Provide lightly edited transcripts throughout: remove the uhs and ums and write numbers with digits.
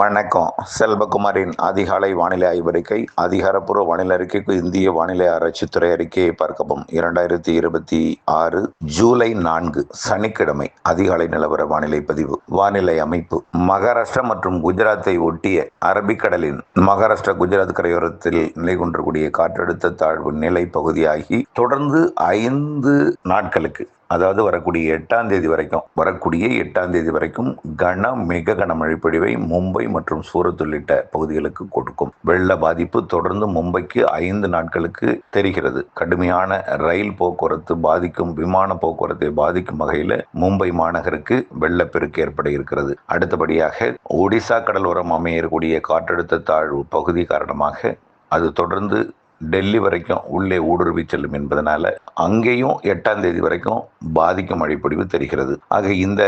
வணக்கம். செல்வகுமாரின் அதிகாலை வானிலை ஆய்வறிக்கை. அதிகாரப்பூர்வ வானிலை அறிக்கைக்கு இந்திய வானிலை ஆராய்ச்சித்துறை அறிக்கையை பார்க்கவும். 2026 ஜூலை 4 சனிக்கிழமை அதிகாலை நிலவர வானிலை பதிவு. வானிலை அமைப்பு: மகாராஷ்டிரா மற்றும் குஜராத்தை ஒட்டிய அரபிக்கடலின் மகாராஷ்டிரா குஜராத் கரையோரத்தில் நிலை கொண்டிருக்கூடிய காற்றழுத்த தாழ்வு நிலை பகுதியாகி தொடர்ந்து 5 நாட்களுக்கு, அதாவது வரக்கூடிய 8ஆம் தேதி வரைக்கும் மிக கனமழை பொழிவை மும்பை மற்றும் சூரத் உள்ளிட்ட பகுதிகளுக்கு கொடுக்கும். வெள்ள பாதிப்பு தொடர்ந்து மும்பைக்கு 5 நாட்களுக்கு தெரிகிறது. கடுமையான ரயில் போக்குவரத்து பாதிக்கும், விமான போக்குவரத்தை பாதிக்கும் வகையில் மும்பை மாநகருக்கு வெள்ளப்பெருக்கு ஏற்பட இருக்கிறது. அடுத்தபடியாக ஒடிசா கடலோரம் அமையக்கூடிய காற்றழுத்த தாழ்வு பகுதி காரணமாக அது தொடர்ந்து டெல்லி வரைக்கும் உள்ளே ஊடுருவி செல்லும் என்பதனால அங்கேயும் 8ஆம் தேதி வரைக்கும் பாதிக்கும் மழைப்பொழிவு தெரிகிறது. ஆக இந்த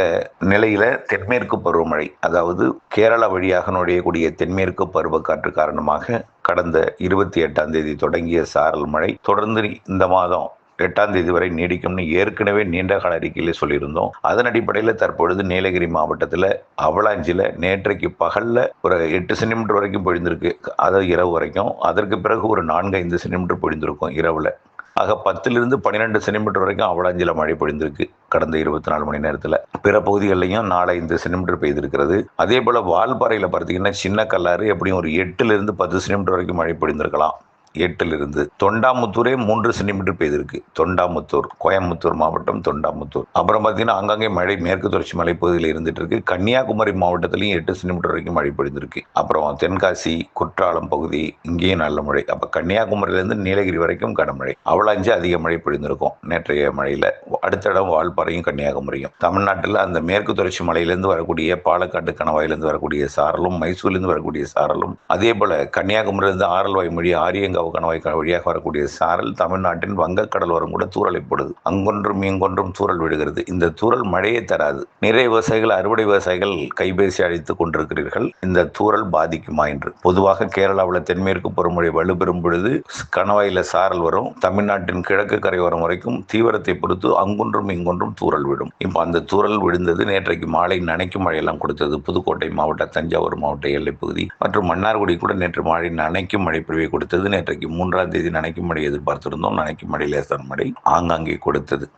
நிலையில தென்மேற்கு பருவமழை, அதாவது கேரளா வழியாக நுழையக்கூடிய தென்மேற்கு பருவக்காற்று காரணமாக கடந்த 28ஆம் தேதி தொடங்கிய சாரல் மழை தொடர்ந்து இந்த மாதம் 8ஆம் தேதி வரை நீடிக்கும்னு ஏற்கனவே நீண்டகால அறிக்கையிலே சொல்லியிருந்தோம். அதன் அடிப்படையில் தற்பொழுது நீலகிரி மாவட்டத்தில் அவலாஞ்சில நேற்றைக்கு பகல்ல ஒரு 8 சென்டிமீட்டர் வரைக்கும் பொழிந்திருக்கு, அதாவது இரவு வரைக்கும். அதற்கு பிறகு ஒரு 4-5 சென்டிமீட்டர் பொழிந்திருக்கும் இரவுல. ஆக 10லிருந்து 12 சென்டிமீட்டர் வரைக்கும் அவலாஞ்சில மழை பொழிந்திருக்கு கடந்த 24 மணி நேரத்தில். பிற பகுதிகளிலையும் 4-5 சென்டிமீட்டர் பெய்திருக்கிறது. அதே போல வால்பாறையில் பார்த்தீங்கன்னா சின்ன கல்லாறு எப்படியும் ஒரு 8லிருந்து 10 சென்டிமீட்டர் வரைக்கும் மழை பொழிந்திருக்கலாம். 8லிருந்து தொண்டாமுத்தூரே 3 சென்டிமீட்டர் பெய்திருக்கு. தொண்டாமுத்தூர், கோயம்புத்தூர் மாவட்டம் தொண்டாமுத்தூர். அப்புறம் பார்த்தீங்கன்னா ஆங்காங்கே மழை மேற்கு தொடர்ச்சி மலைப்பகுதியில் இருந்துட்டு இருக்கு. கன்னியாகுமரி மாவட்டத்திலையும் 8 சென்டிமீட்டர் வரைக்கும் மழை பொழிந்திருக்கு. அப்புறம் தென்காசி, குற்றாலம் பகுதி இங்கேயும் நல்ல மழை. அப்போ கன்னியாகுமரியிலிருந்து நீலகிரி வரைக்கும் கனமழை. அவலாஞ்சி அதிக மழை பொழிந்திருக்கும் நேற்றைய மழையில. அடுத்த இடம் வால்பாறையும் கன்னியாகுமரியும். தமிழ்நாட்டில் அந்த மேற்கு தொடர்ச்சி மலையிலிருந்து வரக்கூடிய பாலக்காட்டு கணவாயிலிருந்து வரக்கூடிய சாரலும், மைசூரிலிருந்து வரக்கூடிய சாரலும், அதே போல கன்னியாகுமரியிலிருந்து ஆரல்வாய் மொழி ஆரியங்க கணவாய் வழியாக வரக்கூடிய சாரல் தமிழ்நாட்டின் வங்கக்கடலோரம் கூட தூறலை போடுது. அங்கொன்றும் இங்கொன்றும் தூறல் விடுகிறது. இந்த தூறல் மழையை தராது. நிறைய விவசாயிகள், அறுவடை விவசாயிகள் கைபேசி அழைத்துக் கொண்டிருக்கிறீர்கள், இந்த தூறல் பாதிக்குமா என்று. பொதுவாக கேரளாவில் தென்மேற்கு பருவமழை வலுப்பெறும் பொழுது கணவாயில சாரல் வரும். தமிழ்நாட்டின் கிழக்கு கரையோரம் வரைக்கும் தீவிரத்தை பொறுத்து அங்கொன்றும் இங்கொன்றும் தூறல் விடும். இப்போ அந்த தூறல் விழுந்தது நேற்றைக்கு மாலை நனைக்கும் மழையெல்லாம் கொடுத்தது. புதுக்கோட்டை மாவட்ட, தஞ்சாவூர் மாவட்ட எல்லைப்பகுதி மற்றும் மன்னார்குடி கூட நேற்று மாலை நனைக்கும் மழை பொழிவை கொடுத்தது. நேற்றைக்கு 3ஆம் தேதி நனைக்கும் மழை எதிர்பார்த்திருந்தோம். நனைக்கும் மழை லேசான மழை ஆங்காங்கே கொடுத்தது.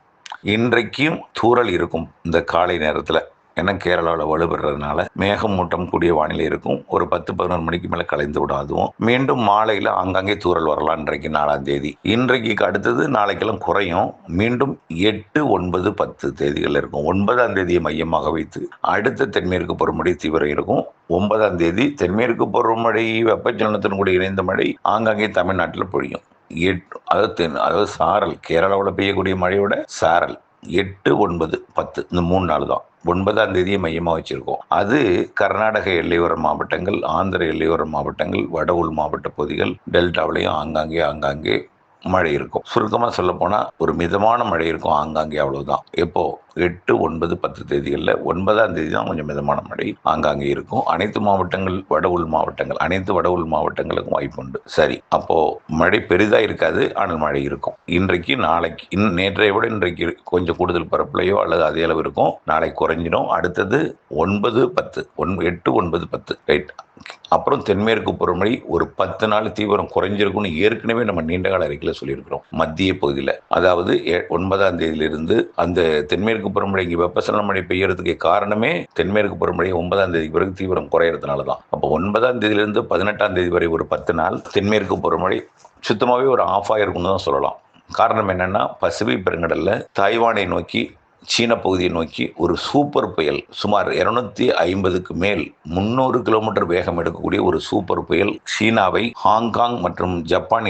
இன்றைக்கும் தூறல் இருக்கும் இந்த காலை நேரத்தில். ஏன்னா கேரளாவில் வலுப்பெறதுனால மேகமூட்டம் கூடிய வானிலை இருக்கும். ஒரு 10-11 மணிக்கு மேலே கலைந்து விடும். அதுவும் மீண்டும் மாலையில் ஆங்காங்கே தூறல் வரலாம். இன்றைக்கு 4ஆம் தேதி. இன்றைக்கு அடுத்தது நாளைக்கெல்லாம் குறையும். மீண்டும் 8, 9, 10 தேதிகள் இருக்கும். 9ஆம் தேதியை மையமாக வைத்து அடுத்த தென்மேற்கு பருவமழை தீவிரம் இருக்கும். 9ஆம் தேதி தென்மேற்கு பருவமழை வெப்பச்சலனத்தின் கூட இணைந்த மழை ஆங்காங்கே தமிழ்நாட்டில் பொழியும். அதாவது சாரல், கேரளாவில் பெய்யக்கூடிய மழையோட சாரல் 8, 9, 10 இந்த 3 நாள் தான். 9ஆம் தேதியை மையமாக வச்சிருக்கோம். அது கர்நாடக எல்லையோர மாவட்டங்கள், ஆந்திர எல்லையோர மாவட்டங்கள், வட உள் மாவட்ட பகுதிகள், டெல்டாவிலையும் ஆங்காங்கே மழை இருக்கும். சுருக்கமாக சொல்ல போனால் ஒரு மிதமான மழை இருக்கும் ஆங்காங்கே, அவ்வளவுதான். எப்போ 8, 9, 10 தேதிகளில் 9ஆம் தேதி தான் கொஞ்சம் மிதமான மழை ஆங்காங்கே இருக்கும். அனைத்து மாவட்டங்கள், அனைத்து வட உள் மாவட்டங்களுக்கும் வாய்ப்பு உண்டு. சரி, அப்போ மழை பெரிதாக இருக்காது, ஆனால் மழை இருக்கும். இன்றைக்கு நாளைக்கு நேற்றைய விட இன்றைக்கு கொஞ்சம் கூடுதல் பரப்புலையோ அல்லது அதே அளவு இருக்கும். நாளைக்கு குறைஞ்சிடும். அடுத்தது 9, 10, 8, 9, 10 ரைட். அப்புறம் தென்மேற்கு பருவமழை ஒரு 10 நாள் தீவிரம் குறைஞ்சிருக்கும்னு ஏற்கனவே நம்ம நீண்டகால அறிக்கையில் சொல்லியிருக்கிறோம். மத்திய பகுதியில், அதாவது 9ஆம் தேதியிலிருந்து அந்த தென்மேற்கு பருவமழை இங்கே வெப்பசலன மழை பெய்யறதுக்கு காரணமே தென்மேற்கு பருவமழை 9ஆம் தேதி பிறகு தீவிரம் குறையறதுனால தான். அப்போ 9ஆம் தேதியிலிருந்து 18ஆம் தேதி வரை ஒரு 10 நாள் தென்மேற்கு பருவமழை சுத்தமாகவே ஒரு ஆஃப் ஆகிருக்குன்னு தான் சொல்லலாம். காரணம் என்னன்னா, பசிபிக் பெருங்கடல்ல தாய்வானை நோக்கி, சீன பகுதியை நோக்கி ஒரு சூப்பர் புயல், சுமார் 250க்கு மேல் 300 கிலோமீட்டர் வேகம் எடுக்கக்கூடிய ஒரு சூப்பர் புயல் சீனாவை ஹாங்காங் மற்றும் ஜப்பான்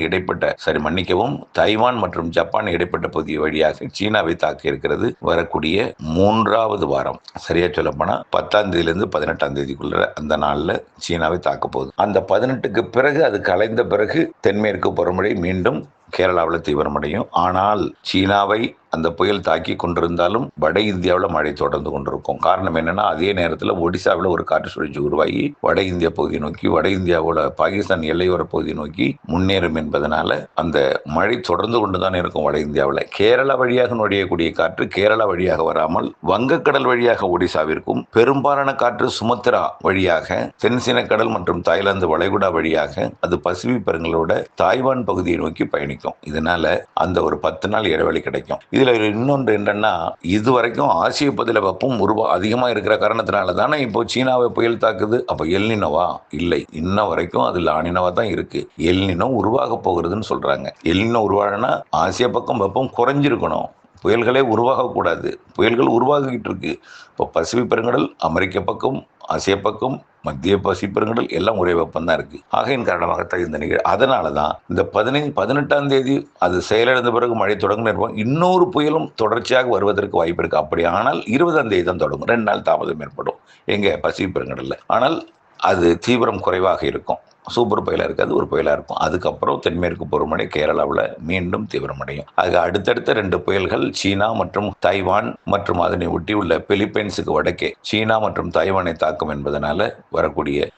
தைவான் மற்றும் ஜப்பான் இடைப்பட்ட பகுதி வழியாக சீனாவை தாக்கி இருக்கிறது. வரக்கூடிய 3வது வாரம், சரியா சொல்ல போனா 10ஆம் தேதியிலிருந்து 18ஆம் தேதிக்குள்ள அந்த நாள்ல சீனாவை தாக்க போகுது. அந்த 18க்கு பிறகு, அது கலைந்த பிறகு தென்மேற்கு பருவமழை மீண்டும் கேரளாவில் தீவிரமடையும். ஆனால் சீனாவை அந்த புயல் தாக்கி கொண்டிருந்தாலும் வட இந்தியாவில் மழை தொடர்ந்து கொண்டிருக்கும். காரணம் என்னன்னா, அதே நேரத்தில் ஒடிசாவில் ஒரு காற்று சுழற்சி உருவாகி வட இந்திய பகுதியை நோக்கி, வட இந்தியாவோட பாகிஸ்தான் எல்லையோர பகுதியை நோக்கி முன்னேறும் என்பதனால அந்த மழை தொடர்ந்து கொண்டுதான் இருக்கும் வட இந்தியாவில். கேரளா வழியாக நுழையக்கூடிய காற்று கேரளா வழியாக வராமல் வங்கக்கடல் வழியாக ஒடிசாவிற்கும், பெரும்பாலான காற்று சுமத்ரா வழியாக தென்சீன கடல் மற்றும் தாய்லாந்து வளைகுடா வழியாக அது பசிபிக் பெருங்கலோட தாய்வான் பகுதியை நோக்கி பயணிக்கும். இதனால அந்த ஒரு 10 நாள் இடைவெளி கிடைக்கும். இதுல இன்னொன்று என்னன்னா, இதுவரைக்கும் ஆசிய பகுதியில் வெப்பம் அதிகமா இருக்கிற காரணத்தினால தானே இப்போ சீனாவை புயல் தாக்குது. அப்ப எல்னினோவா? இல்லை, இன்ன வரைக்கும் அது லானினோவா தான் இருக்கு. எல்னினோ உருவாக போகிறதுன்னு சொல்றாங்க. எல்னினோ உருவாகனா ஆசிய பக்கம் வெப்பம் குறைஞ்சிருக்கணும், புயல்களே உருவாகக்கூடாது. புயல்கள் உருவாகிட்டு இருக்கு. இப்போ பசிபிக் பெருங்கடல், அமெரிக்க பக்கம், ஆசிய பக்கம், மத்திய பசிபிக் பெருங்கடல் எல்லாம் ஒரே வெப்பம் தான் இருக்கு. ஆகையின் காரணமாகத்தான் இந்த நிகழ்வு. அதனாலதான் இந்த 18ஆம் தேதி அது செயலிழந்த பிறகு மழை தொடங்கும். இன்னொரு புயலும் தொடர்ச்சியாக வருவதற்கு வாய்ப்பு இருக்கு. அப்படி ஆனால் 20ஆம் தேதி தான் தொடங்கும். 2 நாள் தாமதம் ஏற்படும் எங்க பசிபிக் பெருங்கடல்ல. ஆனால் அது தீவிரம் குறைவாக இருக்கும். சூப்பர் புயலா இருக்காது, ஒரு புயலா இருக்கும். அதுக்கப்புறம் தென்மேற்கு பருவமழை கேரளாவில் மீண்டும் தீவிரமடையும். அது அடுத்தடுத்த 2 புயல்கள் சீனா மற்றும் தைவான் மற்றும் அதனை ஒட்டி உள்ள பிலிப்பைன்ஸுக்கு வடக்கே சீனா மற்றும் தைவானை தாக்கும் என்பதனால வரக்கூடிய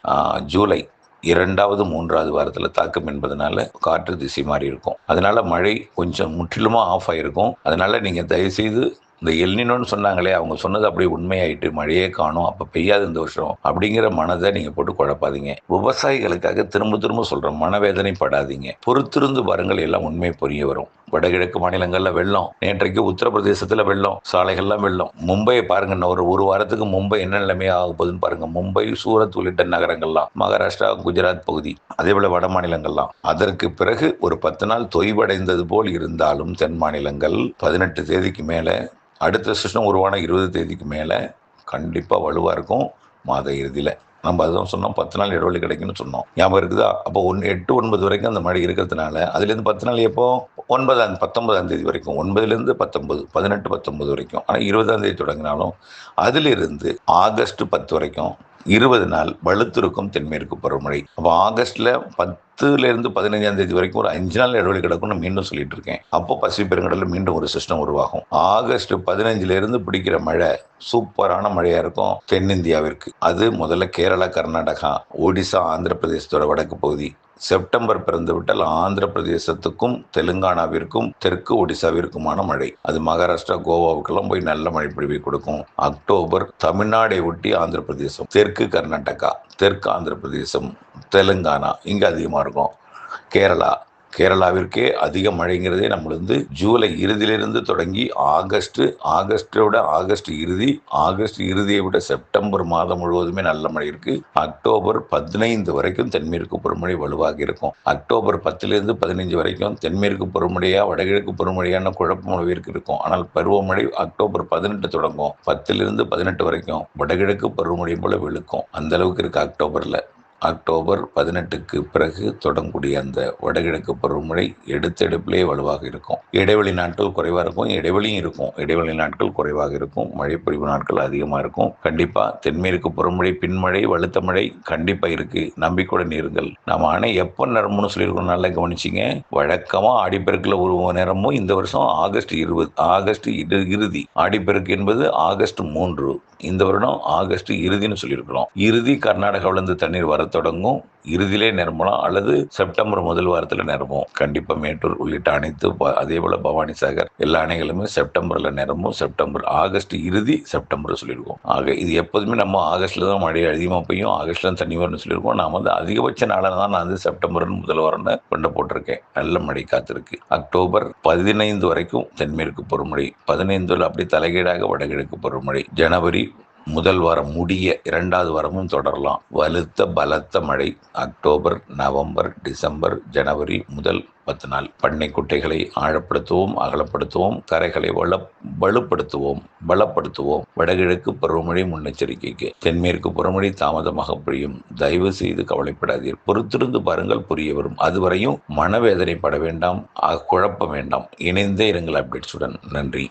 ஜூலை 2வது 3வது வாரத்தில் தாக்கம் என்பதனால காற்று திசை மாறி இருக்கும். அதனால மழை கொஞ்சம் முற்றிலுமா ஆஃப் ஆயிருக்கும். அதனால நீங்க தயவுசெய்து இந்த எல்னினோன்னு சொன்னாங்களே, அவங்க சொன்னது அப்படியே உண்மையாயிட்டு மழையே காணும், அப்ப பெய்யாது இந்த வருஷம் அப்படிங்கிற மனதை நீங்க போட்டு குழப்பாதீங்க. விவசாயிகளுக்காக திரும்ப திரும்ப சொல்றோம், மனவேதனை படாதீங்க, பொறுத்திருந்து பாருங்கள், எல்லாம் உண்மை புரிய வரும். வடகிழக்கு மாநிலங்கள்ல வெள்ளம், நேற்றைக்கு உத்தரப்பிரதேசத்துல வெள்ளம், சாலைகள்லாம் வெள்ளம். மும்பையை பாருங்க, ஒரு வாரத்துக்கு மும்பை என்ன நிலைமையாக ஆக போகுதுன்னு பாருங்க. மும்பை, சூரத் உள்ளிட்ட நகரங்கள்லாம், மகாராஷ்டிரா, குஜராத் பகுதி, அதே போல வட மாநிலங்கள்லாம். அதற்கு பிறகு ஒரு 10 நாள் தொய்வடைந்தது போல் இருந்தாலும் தென் மாநிலங்கள் 18 தேதிக்கு மேல, அடுத்த சிஸ்டம் உருவான 20 தேதிக்கு மேல கண்டிப்பா வலுவா இருக்கும். மாத இறுதியில நம்ம அதுதான் சொன்னோம், 10 நாள் இடைவெளி கிடைக்கும்னு சொன்னோம். ஞாபகம் இருக்குதா? அப்போ 8, 9 வரைக்கும் அந்த மழை இருக்கிறதுனால அதுலேருந்து 10 நாள் எப்போ 19ஆம் தேதி வரைக்கும், 9லேருந்து 19, 18, 19 வரைக்கும். ஆனால் 20ஆம் தேதி தொடங்கினாலும் அதிலிருந்து ஆகஸ்ட் 10 வரைக்கும் 20 நாள் வலுத்திருக்கும் தென்மேற்கு பருவமழை. அப்போ ஆகஸ்ட்ல 10லேருந்து 15ஆம் தேதி வரைக்கும் ஒரு 5 நாள் இடைவெளி கிடக்கும்னு மீண்டும் சொல்லிட்டு இருக்கேன். அப்போ பசிபிக் பெருங்கடலில் மீண்டும் ஒரு சிஸ்டம் உருவாகும். ஆகஸ்ட் 15லேருந்து பிடிக்கிற மழை சூப்பரான மழையா இருக்கும் தென்னிந்தியாவிற்கு. அது முதல்ல கேரளா, கர்நாடகா, ஒடிசா, ஆந்திர பிரதேசத்தோட வடக்கு பகுதி. செப்டம்பர் பிறந்துவிட்டால் ஆந்திர பிரதேசத்துக்கும் தெலுங்கானாவிற்கும் தெற்கு ஒடிசாவிற்குமான மழை. அது மகாராஷ்டிரா, கோவாவுக்கெல்லாம் போய் நல்ல மழை பொழிவை கொடுக்கும். அக்டோபர் தமிழ்நாடை ஒட்டி ஆந்திர பிரதேசம், தெற்கு கர்நாடகா, தெற்கு ஆந்திர பிரதேசம், தெலுங்கானா இங்க அதிகமா இருக்கும். கேரளாவிற்கே அதிக மழைங்கிறதே நம்மளுக்கு ஜூலை இறுதியிலிருந்து தொடங்கி ஆகஸ்ட் இறுதியை விட செப்டம்பர் மாதம் முழுவதுமே நல்ல மழை இருக்கு. அக்டோபர் 15 வரைக்கும் தென்மேற்கு பருவமழை வலுவாக இருக்கும். அக்டோபர் 10லேருந்து 15 வரைக்கும் தென்மேற்கு பருவமழையா வடகிழக்கு பருவமழையான குழப்பம் அளவிற்கு இருக்கும். ஆனால் பருவமழை அக்டோபர் 18 தொடங்கும். 10லேருந்து 18 வரைக்கும் வடகிழக்கு பருவமழை போல வெளுக்கும். அந்த அளவுக்கு இருக்கு அக்டோபர்ல. அக்டோபர் 18க்கு பிறகு தொடங்கக்கூடிய அந்த வடகிழக்கு பருவமழை எடுப்பிலே வலுவாக இருக்கும். இடைவெளி நாட்கள் குறைவாக இருக்கும், இடைவெளி நாட்கள் குறைவாக இருக்கும், மழை பொழிவு நாட்கள் அதிகமாக இருக்கும். கண்டிப்பா தென்மேற்கு பருவமழை பின்மழை வலுத்த மழை கண்டிப்பா இருக்கு, நம்பிக்கையுடன் இருங்கள். நம்ம அணை எப்போ நிரம்பும்னு சொல்லியிருக்கோம், நல்லா கவனிச்சிங்க. வழக்கமா ஆடிப்பெருக்கில் ஒரு நிரம்பும். இந்த வருஷம் ஆகஸ்ட் இறுதி. ஆடிப்பெருக்கு என்பது ஆகஸ்ட் 3, இந்த வருடம் ஆகஸ்ட் இறுதினு சொல்லியிருக்கிறோம். இறுதி கர்நாடகாவிலிருந்து தண்ணீர் வர தொடங்கும். இறுதியிலே நிரம்பலாம், அல்லது செப்டம்பர் முதல் வாரத்தில் நிரம்பும். கண்டிப்பா மேட்டூர் உள்ளிட்ட அனைத்து, அதே போல பவானி சாகர் எல்லா அணைகளுமே செப்டம்பர்ல நிரம்பும். ஆகஸ்ட் இறுதி செப்டம்பர் சொல்லியிருக்கோம். ஆக இது எப்போதுமே நம்ம ஆகஸ்ட்ல தான் மழை அதிகமாக பெய்யும், ஆகஸ்ட்ல தான் தண்ணி வரும்னு சொல்லியிருக்கோம். நான் அதிகபட்ச நாளாக தான் நான் செப்டம்பர் முதல் வாரம்னு கொண்டு போட்டிருக்கேன். நல்ல மழை காத்திருக்கு. அக்டோபர் 15 வரைக்கும் தென்மேற்கு பருவமழை, 15 அப்படி தலைகீழாக வடகிழக்கு பருவமழை. ஜனவரி முதல் வாரம் முடிய 2வது வாரமும் தொடரலாம். வலுத்த பலத்த மழை அக்டோபர், நவம்பர், டிசம்பர், ஜனவரி முதல் 10 நாள். பண்ணை குட்டைகளை ஆழப்படுத்துவோம், அகலப்படுத்துவோம், கரைகளை பலப்படுத்துவோம். வடகிழக்கு பருவமழை முன்னெச்சரிக்கைக்கு. தென்மேற்கு பருவமழை தாமதமாக புரியும். தயவு செய்து கவலைப்படாதீர், பொறுத்திருந்து பாருங்கள், புரிய வரும். அதுவரையும் மனவேதனைப்பட வேண்டாம், குழப்ப வேண்டாம். இணைந்தே இருங்கள் அப்டேட்ஸுடன். நன்றி.